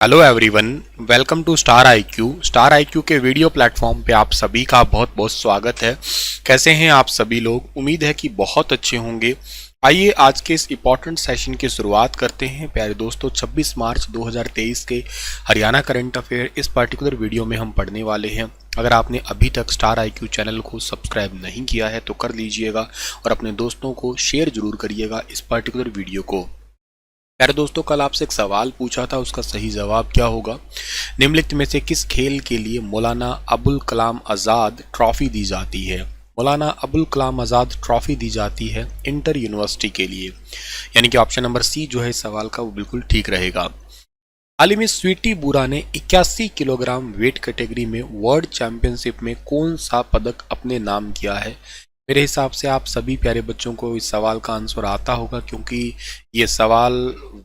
Hello everyone, welcome to star IQ. Star IQ के video platform पे आप सभी का बहुत बहुत स्वागत है। कैसे हैं आप सभी लोग? उम्मीद है कि बहुत अच्छे होंगे। आइए आज के इस इम्पॉर्टेंट सेशन की शुरुआत करते हैं। प्यारे दोस्तों, 26 मार्च 2023 के हरियाणा करंट अफेयर इस पर्टिकुलर वीडियो में हम पढ़ने वाले हैं। अगर आपने अभी तक स्टार आईक्यू चैनल को सब्सक्राइब नहीं किया है तो कर लीजिएगा और अपने दोस्तों को शेयर जरूर करिएगा इस पर्टिकुलर वीडियो को। प्यारे दोस्तों, कल आपसे एक सवाल पूछा था, उसका सही जवाब क्या होगा? निम्नलिखित में से किस खेल के लिए मौलाना अबुल कलाम आज़ाद ट्रॉफी दी जाती है? मौलाना अबुल कलाम आज़ाद ट्रॉफी दी जाती है इंटर यूनिवर्सिटी के लिए, यानी कि ऑप्शन नंबर सी जो है इस सवाल का वो बिल्कुल ठीक रहेगा। हाल ही में स्वीटी बुरा ने 81 किलोग्राम वेट कैटेगरी में वर्ल्ड चैंपियनशिप में कौन सा पदक अपने नाम किया है? मेरे हिसाब से आप सभी प्यारे बच्चों को इस सवाल का आंसर आता होगा, क्योंकि ये सवाल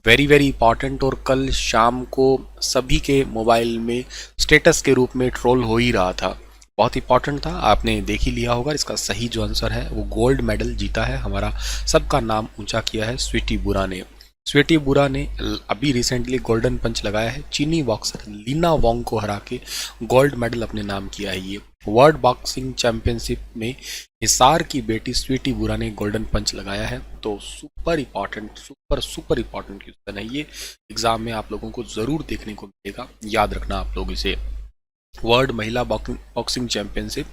वेरी वेरी इंपॉर्टेंट और कल शाम को सभी के मोबाइल में स्टेटस के रूप में ट्रोल हो ही रहा था। बहुत इंपॉर्टेंट था, आपने देख ही लिया होगा। इसका सही जो आंसर है वो गोल्ड मेडल जीता है, हमारा सबका नाम ऊंचा किया है स्वीटी बुरा ने। स्वीटी बुरा ने अभी रिसेंटली गोल्डन पंच लगाया है, चीनी बॉक्सर लीना वोंग को हरा के गोल्ड मेडल अपने नाम किया है। ये वर्ल्ड बॉक्सिंग चैंपियनशिप में हिसार की बेटी स्वीटी बुरा ने गोल्डन पंच लगाया है। तो super important super important question है ये, एग्जाम में आप लोगों को जरूर देखने को मिलेगा, याद रखना आप लोग इसे। वर्ल्ड महिला बॉक्सिंग चैंपियनशिप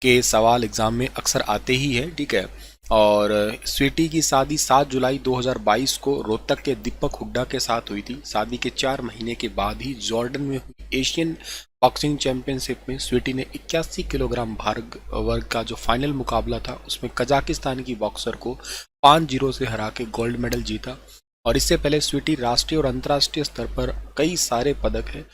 के सवाल एग्जाम में अक्सर आते ही है, ठीक है। और स्वीटी की शादी 7 जुलाई 2022 को रोहतक के दीपक हुड्डा के साथ हुई थी। शादी के 4 महीने के बाद ही जॉर्डन में हुई एशियन बॉक्सिंग चैंपियनशिप में स्वीटी ने 81 किलोग्राम भार वर्ग का जो फाइनल मुकाबला था उसमें कजाकिस्तान की बॉक्सर को 5-0 से हरा के गोल्ड मेडल जीता। और इससे पहले स्वीटी राष्ट्रीय और अंतर्राष्ट्रीय स्तर पर कई सारे पदक है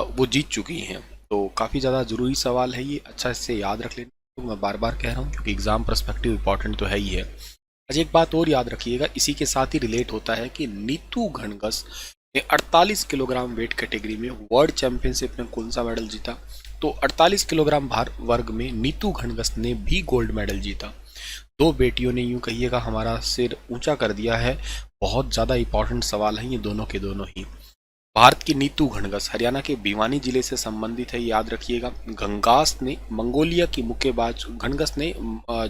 वो जीत चुकी हैं। तो काफ़ी ज़्यादा ज़रूरी सवाल है ये, अच्छा इससे याद रख लेना। तो मैं बार बार कह रहा हूँ क्योंकि एग्जाम पर्सपेक्टिव इंपॉर्टेंट तो है ही है। अच्छा, एक बात और याद रखिएगा, इसी के साथ ही रिलेट होता है कि नीतू घनघस ने 48 किलोग्राम वेट कैटेगरी में वर्ल्ड चैंपियनशिप में कौन सा मेडल जीता? तो 48 किलोग्राम भार वर्ग में नीतू घनघस ने भी गोल्ड मेडल जीता। दो बेटियों ने यूं कहिएगा हमारा सिर ऊंचा कर दिया है। बहुत ज़्यादा इंपॉर्टेंट सवाल हैं ये दोनों के दोनों ही। भारत की नीतू घनघस हरियाणा के भिवानी जिले से संबंधित है, याद रखिएगा। घनघस ने मंगोलिया की मुक्केबाज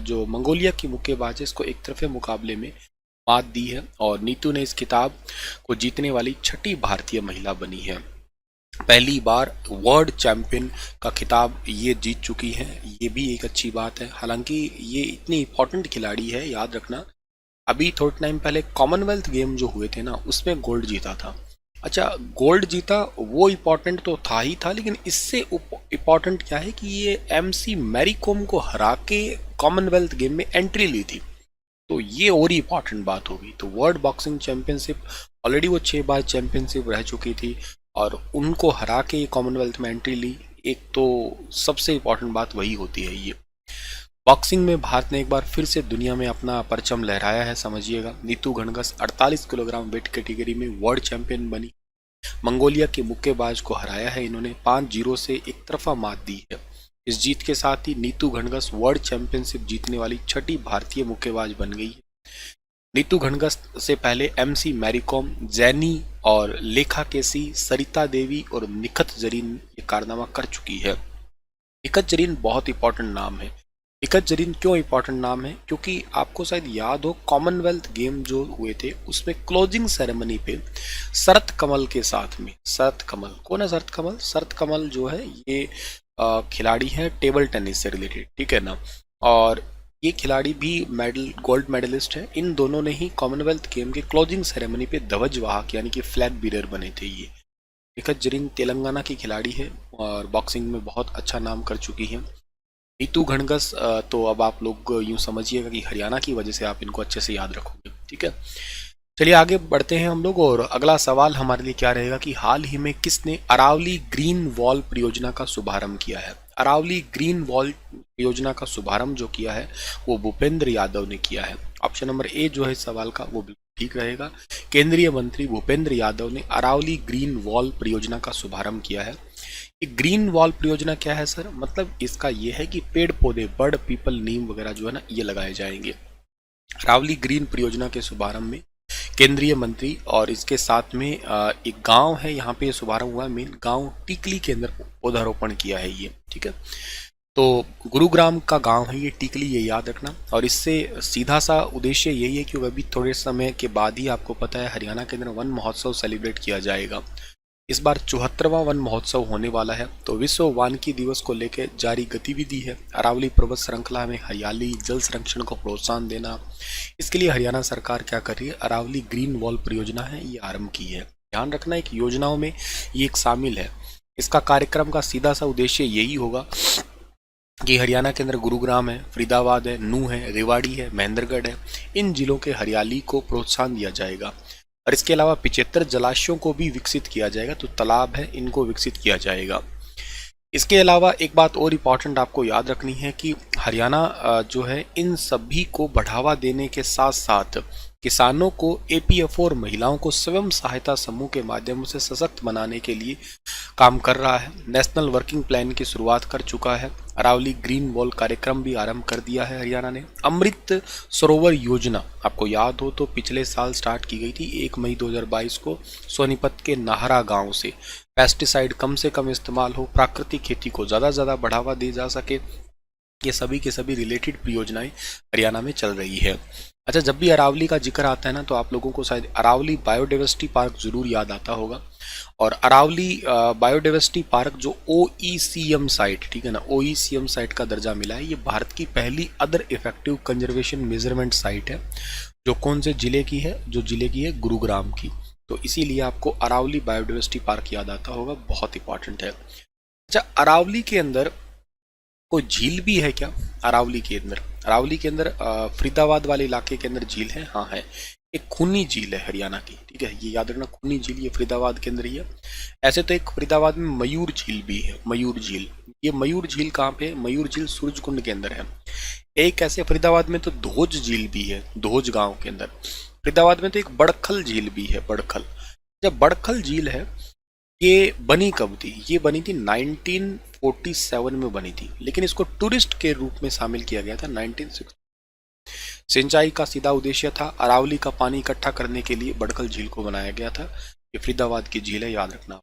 जो मंगोलिया की मुक्केबाज है इसको एक तरफे मुकाबले में मात दी है और नीतू ने इस खिताब को जीतने वाली 6ठी भारतीय महिला बनी है। पहली बार वर्ल्ड चैंपियन का खिताब ये जीत चुकी है, ये भी एक अच्छी बात है। हालांकि ये इतनी इंपॉर्टेंट खिलाड़ी है, याद रखना। अभी थोड़े टाइम पहले कॉमनवेल्थ गेम जो हुए थे ना उसमें गोल्ड जीता था। अच्छा, गोल्ड जीता वो इम्पोर्टेंट तो था ही था, लेकिन इससे इम्पोर्टेंट क्या है कि ये MC मैरी कॉम को हरा के कॉमनवेल्थ गेम में एंट्री ली थी। तो ये और ही इंपॉर्टेंट बात होगी। तो वर्ल्ड बॉक्सिंग चैंपियनशिप ऑलरेडी वो 6 बार चैंपियनशिप रह चुकी थी और उनको हरा के कॉमनवेल्थ में एंट्री ली। एक तो सबसे इम्पोर्टेंट बात वही होती है। ये बॉक्सिंग में भारत ने एक बार फिर से दुनिया में अपना परचम लहराया है, समझिएगा। Neetu Ghanghas 48 kilogram weight category में वर्ल्ड चैंपियन बनी। मंगोलिया के मुक्केबाज को हराया है इन्होंने, 5-0 से एक तरफा मात दी है। इस जीत के साथ ही नीतू घनघस वर्ल्ड चैंपियनशिप जीतने वाली 6ठी भारतीय मुक्केबाज बन गई है। नीतू घनघस से पहले MC मैरी कॉम, जैनी और लेखा केसी, सरिता देवी और निखत जरीन ये कारनामा कर चुकी है। निखत जरीन बहुत इंपॉर्टेंट नाम है। निखत जरीन क्यों इंपॉर्टेंट नाम है? क्योंकि आपको शायद याद हो कॉमनवेल्थ गेम जो हुए थे उसमें क्लोजिंग सेरेमनी पे शरत कमल के साथ में, शरत कमल कौन है? शरत कमल, शरत कमल जो है ये खिलाड़ी है टेबल टेनिस से रिलेटेड, ठीक है ना। और ये खिलाड़ी भी गोल्ड मेडलिस्ट है। इन दोनों ने ही कॉमनवेल्थ गेम के क्लोजिंग सेरेमनी पे ध्वज वाहक यानी कि फ्लैग बीरर बने थे। ये निखत जरीन तेलंगाना की खिलाड़ी है और बॉक्सिंग में बहुत अच्छा नाम कर चुकी है। नीतू घनघस तो अब आप लोग यूं समझिएगा कि हरियाणा की वजह से आप इनको अच्छे से याद रखोगे, ठीक है। चलिए आगे बढ़ते हैं हम लोग और अगला सवाल हमारे लिए क्या रहेगा कि हाल ही में किसने अरावली ग्रीन वॉल परियोजना का शुभारंभ किया है? अरावली ग्रीन वॉल परियोजना का शुभारंभ जो किया है वो भूपेंद्र यादव ने किया है। ऑप्शन नंबर ए जो है इस सवाल का वो बिल्कुल ठीक रहेगा। केंद्रीय मंत्री भूपेंद्र यादव ने अरावली ग्रीन वॉल परियोजना का शुभारंभ किया है। ग्रीन वॉल परियोजना क्या है सर? मतलब इसका ये है कि पेड़ पौधे, बर्ड, पीपल, नीम वगैरह जो है ना ये लगाए जाएंगे। अरावली ग्रीन परियोजना के शुभारंभ में केंद्रीय मंत्री, और इसके साथ में एक गांव है यहाँ पे शुभारंभ हुआ है। मेन गांव टिकली के अंदर पौधारोपण किया है ये, ठीक है। तो गुरुग्राम का गांव है ये टिकली, ये याद रखना। और इससे सीधा सा उद्देश्य यही है कि अभी थोड़े समय के बाद ही आपको पता है हरियाणा के अंदर वन महोत्सव सेलिब्रेट किया जाएगा। इस बार 74वां वन महोत्सव होने वाला है। तो विश्व वानिकी दिवस को लेकर जारी गतिविधि है अरावली पर्वत श्रृंखला में हरियाली जल संरक्षण को प्रोत्साहन देना। इसके लिए हरियाणा सरकार क्या कर रही है, अरावली ग्रीन वॉल परियोजना है ये आरंभ की है। ध्यान रखना एक योजनाओं में ये एक शामिल है। इसका कार्यक्रम का सीधा सा उद्देश्य यही होगा कि हरियाणा के अंदर गुरुग्राम है, फरीदाबाद है, नूह है, रेवाड़ी है, महेंद्रगढ़ है, इन जिलों के हरियाली को प्रोत्साहन दिया जाएगा। और इसके अलावा 75 जलाशयों को भी विकसित किया जाएगा, तो तालाब है इनको विकसित किया जाएगा। इसके अलावा एक बात और इम्पॉर्टेंट आपको याद रखनी है कि हरियाणा जो है इन सभी को बढ़ावा देने के साथ साथ किसानों को एपीएफओ और महिलाओं को स्वयं सहायता समूह के माध्यम से सशक्त बनाने के लिए काम कर रहा है। नेशनल वर्किंग प्लान की शुरुआत कर चुका है। अरावली ग्रीन वॉल कार्यक्रम भी आरंभ कर दिया है हरियाणा ने। अमृत सरोवर योजना आपको याद हो तो पिछले साल स्टार्ट की गई थी 1 मई 2022 को सोनीपत के नाहरा गांव से। पेस्टिसाइड कम से कम इस्तेमाल हो, प्राकृतिक खेती को ज़्यादा से ज़्यादा बढ़ावा दी जा सके, ये सभी के सभी रिलेटेड परियोजनाएं हरियाणा में चल रही है। अच्छा, जब भी अरावली का जिक्र आता है ना तो आप लोगों को शायद अरावली बायोडाइवर्सिटी पार्क जरूर याद आता होगा। और अरावली बायोडाइवर्सिटी पार्क जो OECM साइट, ठीक है ना, OECM साइट का दर्जा मिला है। ये भारत की पहली other effective conservation measurement site है, जो कौन से जिले की है, जो जिले की है गुरुग्राम की। तो इसीलिए आपको अरावली बायोडाइवर्सिटी पार्क याद आता होगा, बहुत इंपॉर्टेंट है। अच्छा, अरावली के अंदर कोई झील भी है क्या? अरावली के अंदर फरीदाबाद वाले इलाके के अंदर झील है, हाँ है। एक खूनी झील है हरियाणा की, ठीक है, ये याद रखना, खूनी झील ये फरीदाबाद के अंदर ही है। ऐसे तो एक फरीदाबाद में मयूर झील भी है, मयूर झील। ये मयूर झील कहाँ पे? मयूर झील सूरजकुंड के अंदर है। एक ऐसे फरीदाबाद में तो धोज झील भी है, धोज गांव के अंदर। फरीदाबाद में तो एक बड़खल झील भी है, बड़खल। जब बड़खल झील है, ये बनी कब थी? ये बनी थी 1947 में बनी थी, लेकिन इसको टूरिस्ट के रूप में शामिल किया गया था 1960। सिंचाई का सीधा उद्देश्य था, अरावली का पानी इकट्ठा करने के लिए बड़खल झील को बनाया गया था। ये फरीदाबाद की झील है, याद रखना।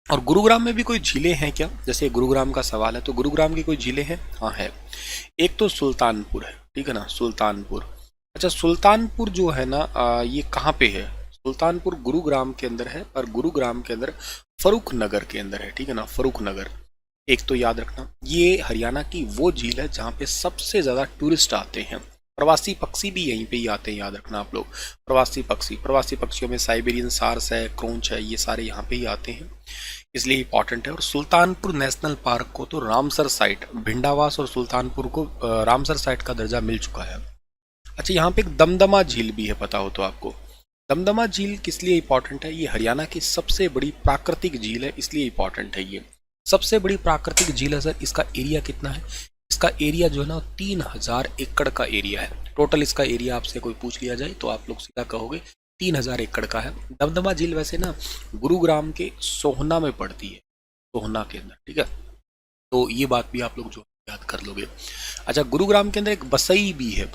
और गुरुग्राम में भी कोई झीलें हैं क्या? जैसे गुरुग्राम का सवाल है, तो गुरुग्राम की कोई झीलें हैं? हाँ है। एक तो सुल्तानपुर है, ठीक है ना, सुल्तानपुर। अच्छा, सुल्तानपुर जो है ना, ये कहाँ पे है? सुल्तानपुर गुरुग्राम के अंदर है, पर गुरुग्राम के अंदर फरूख नगर के अंदर है, ठीक है ना, फरूख नगर। एक तो याद रखना, ये हरियाणा की वो झील है जहाँ पे सबसे ज्यादा टूरिस्ट आते हैं। प्रवासी पक्षी भी यहीं पे ही आते हैं, याद रखना आप लोग। प्रवासी पक्षियों में साइबेरियन सार्स है, क्रोंच है, ये सारे यहाँ पे ही आते हैं, इसलिए इंपॉर्टेंट है। और सुल्तानपुर नेशनल पार्क को तो रामसर साइट, भिंडावास और सुल्तानपुर को रामसर साइट का दर्जा मिल चुका है। अच्छा, यहाँ पे एक दमदमा झील भी है, पता हो तो आपको। दमदमा झील किस लिए इंपॉर्टेंट है? ये हरियाणा की सबसे बड़ी प्राकृतिक झील है, इसलिए इंपॉर्टेंट है। ये सबसे बड़ी प्राकृतिक झील है सर। इसका एरिया कितना है? इसका एरिया जो है ना 3000 एकड़ का एरिया है टोटल। इसका एरिया आपसे कोई पूछ लिया जाए तो आप लोग सीधा कहोगे 3000 एकड़ का है। दमदमा झील वैसे ना गुरुग्राम के सोहना में पड़ती है, सोहना के अंदर, ठीक है। तो ये बात भी आप लोग जो याद कर लोगे। अच्छा, गुरुग्राम के अंदर एक बसई भी है,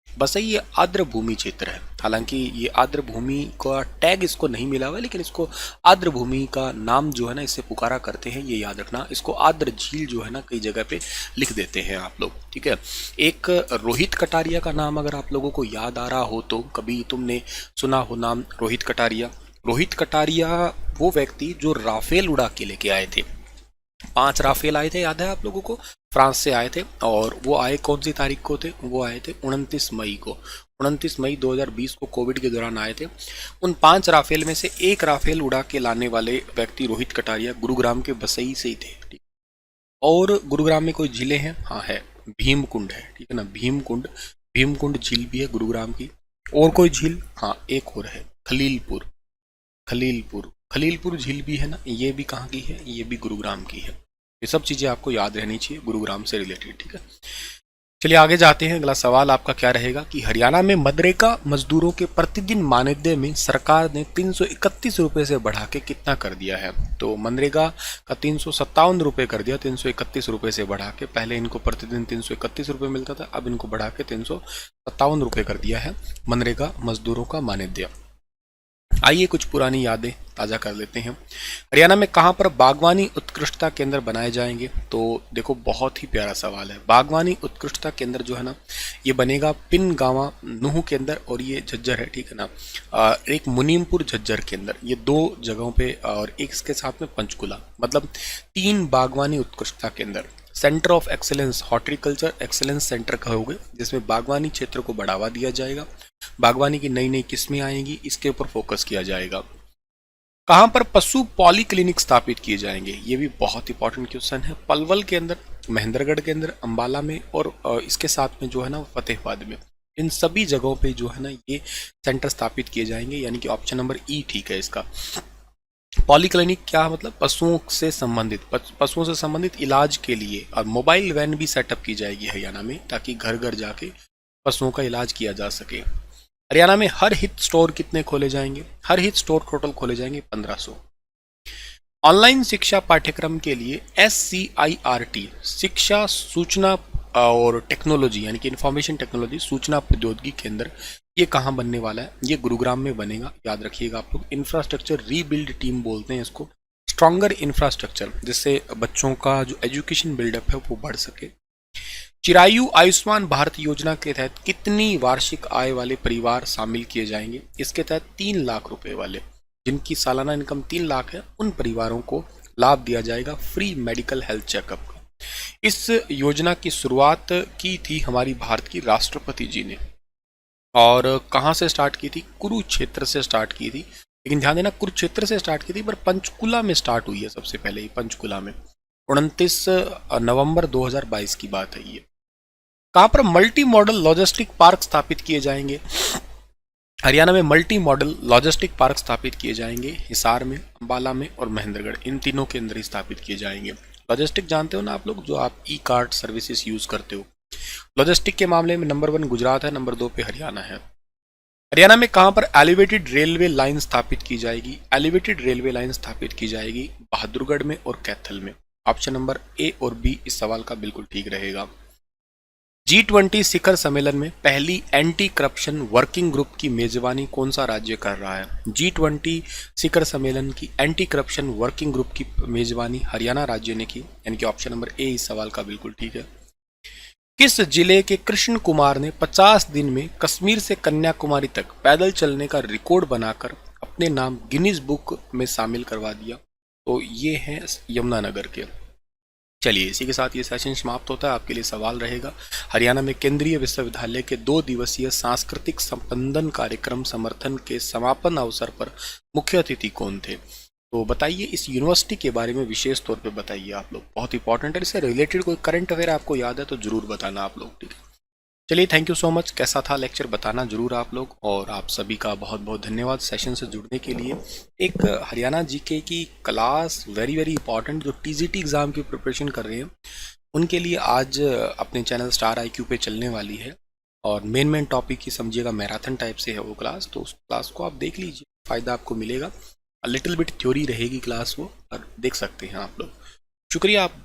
बसई ये आर्द्र भूमि क्षेत्र है। हालांकि ये आर्द्र भूमि का टैग इसको नहीं मिला हुआ है, लेकिन इसको आर्द्र भूमि का नाम जो है ना इससे पुकारा करते हैं, ये याद रखना। इसको आर्द्र झील जो है ना कई जगह पे लिख देते हैं आप लोग, ठीक है। एक रोहित कटारिया का नाम अगर आप लोगों को याद आ रहा हो तो कभी तुमने सुना हो नाम रोहित कटारिया। रोहित कटारिया वो व्यक्ति जो राफेल उड़ा के लेके आए थे। 5 राफेल आए थे, याद है आप लोगों को, फ्रांस से आए थे। और वो आए कौन सी तारीख को थे? वो आए थे 29 मई को, 29 मई 2020 को, कोविड के दौरान आए थे। उन 5 राफेल में से एक राफेल उड़ा के लाने वाले व्यक्ति रोहित कटारिया गुरुग्राम के बसई से ही थे। और गुरुग्राम में कोई झीलें हैं? हाँ है, भीमकुंड है, ठीक है ना, भीमकुंड झील भी है गुरुग्राम की। और कोई झील? हाँ एक और है, खलीलपुर झील भी है ना, ये भी कहाँ की है? ये भी गुरुग्राम की है। ये सब चीजें आपको याद रहनी चाहिए गुरुग्राम से रिलेटेड, ठीक है। चलिए आगे जाते हैं। अगला सवाल आपका क्या रहेगा कि हरियाणा में मनरेगा मजदूरों के प्रतिदिन मानदेय में सरकार ने 331 रुपये से बढ़ा के कितना कर दिया है। तो मनरेगा का 357 रुपये कर दिया, 331 रुपये से बढ़ा के। पहले इनको प्रतिदिन 331 रुपये मिलता था, अब इनको बढ़ा के 357 रुपये कर दिया है मनरेगा मजदूरों का मानदेय। आइए कुछ पुरानी यादें ताज़ा कर लेते हैं। हरियाणा में कहाँ पर बागवानी उत्कृष्टता केंद्र बनाए जाएंगे। तो देखो बहुत ही प्यारा सवाल है। बागवानी उत्कृष्टता केंद्र जो है ना, ये बनेगा पिनगावा नूह के अंदर, और ये झज्जर है, ठीक है ना। एक मुनीमपुर झज्जर के अंदर, ये दो जगहों पे, और एक इसके साथ में पंचकुला, मतलब 3 बागवानी उत्कृष्टता केंद्र। Centre of excellence, horticulture excellence centre कहोगे, जिसमें बागवानी क्षेत्र को बढ़ावा दिया जाएगा, बागवानी की नई नई किस्में आएंगी, इसके ऊपर फोकस किया जाएगा। कहां पर पशु पॉली क्लिनिक स्थापित किए जाएंगे, ये भी बहुत इंपॉर्टेंट क्वेश्चन है। पलवल के अंदर, महेंद्रगढ़ के अंदर, अंबाला में, और इसके साथ में जो है ना फतेहाबाद में। इन सभी जगहों पे जो है ना ये सेंटर स्थापित किए जाएंगे, यानी कि ऑप्शन नंबर ई ठीक है इसका। पॉली क्लिनिक क्या मतलब, पशुओं से संबंधित इलाज के लिए, और मोबाइल वैन भी सेटअप की जाएगी हरियाणा में, ताकि घर घर जाके पशुओं का इलाज किया जा सके। हरियाणा में हर हित स्टोर कितने खोले जाएंगे, हर हित स्टोर टोटल खोले जाएंगे 1500। ऑनलाइन शिक्षा पाठ्यक्रम के लिए SCIRT, शिक्षा सूचना और टेक्नोलॉजी, यानी कि इंफॉर्मेशन टेक्नोलॉजी सूचना प्रौद्योगिकी केंद्र, ये कहाँ बनने वाला है, ये गुरुग्राम में बनेगा, याद रखिएगा आप लोग। इंफ्रास्ट्रक्चर रीबिल्ड टीम बोलते हैं इसको, स्ट्रॉन्गर इंफ्रास्ट्रक्चर, जिससे बच्चों का जो एजुकेशन बिल्डअप है वो बढ़ सके। चिरायु आयुष्मान भारत योजना के तहत कितनी वार्षिक आय वाले परिवार शामिल किए जाएंगे। इसके तहत 3 लाख रुपए वाले, जिनकी सालाना इनकम 3 लाख है, उन परिवारों को लाभ दिया जाएगा फ्री मेडिकल हेल्थ चेकअप का। इस योजना की शुरुआत की थी हमारी भारत की राष्ट्रपति जी ने, और कहाँ से स्टार्ट की थी, कुरुक्षेत्र से स्टार्ट की थी। लेकिन ध्यान देना, कुरुक्षेत्र से स्टार्ट की थी, पर पंचकुला में स्टार्ट हुई है सबसे पहले ही, पंचकुला में 29 नवंबर 2022 की बात है ये। कहां पर मल्टी मॉडल लॉजिस्टिक पार्क स्थापित किए जाएंगे। हरियाणा में मल्टी मॉडल लॉजिस्टिक पार्क स्थापित किए जाएंगे, हिसार में, अंबाला में और महेंद्रगढ़, इन तीनों के अंदर ही स्थापित किए जाएंगे। लॉजिस्टिक जानते हो ना आप लोग, जो आप ई कार्ट सर्विसेज यूज करते हो। लॉजिस्टिक के मामले में नंबर 1 गुजरात है, नंबर 2 पे हरियाणा है। हरियाणा में कहां पर एलिवेटेड रेलवे लाइन स्थापित की जाएगी। एलिवेटेड रेलवे लाइन स्थापित की जाएगी बहादुरगढ़ में और कैथल में। ऑप्शन नंबर ए और बी इस सवाल का बिल्कुल ठीक रहेगा। G20 शिखर सम्मेलन में पहली एंटी करप्शन वर्किंग ग्रुप की मेजबानी कौन सा राज्य कर रहा है। G20 शिखर सम्मेलन की एंटी करप्शन वर्किंग ग्रुप की मेजबानी हरियाणा राज्य ने की, यानी कि ऑप्शन नंबर ए इस सवाल का बिल्कुल ठीक है। किस जिले के कृष्ण कुमार ने 50 दिन में कश्मीर से कन्याकुमारी तक पैदल चलने का रिकॉर्ड बनाकर अपने नाम गिनीज बुक में शामिल करवा दिया। तो ये है यमुनानगर के। चलिए इसी के साथ ये सेशन समाप्त होता है। आपके लिए सवाल रहेगा, हरियाणा में केंद्रीय विश्वविद्यालय के 2 दिवसीय सांस्कृतिक संबंधन कार्यक्रम समर्थन के समापन अवसर पर मुख्य अतिथि कौन थे। तो बताइए इस यूनिवर्सिटी के बारे में विशेष तौर पे बताइए आप लोग, बहुत इंपॉर्टेंट है। इससे रिलेटेड कोई करंट अफेयर आपको याद है तो जरूर बताना आप लोग, ठीक है। चलिए थैंक यू सो मच। कैसा था लेक्चर बताना जरूर आप लोग, और आप सभी का बहुत बहुत धन्यवाद सेशन से जुड़ने के लिए। एक हरियाणा जीके की क्लास वेरी वेरी इंपॉर्टेंट, जो टीजीटी एग्ज़ाम की प्रिपरेशन कर रहे हैं उनके लिए आज अपने चैनल स्टार IQ पे चलने वाली है, और मेन टॉपिक ही समझिएगा मैराथन टाइप से है वो क्लास। तो उस क्लास को आप देख लीजिए, फ़ायदा आपको मिलेगा। लिटिल बिट थ्योरी रहेगी क्लास वो, और देख सकते हैं आप लोग। शुक्रिया आप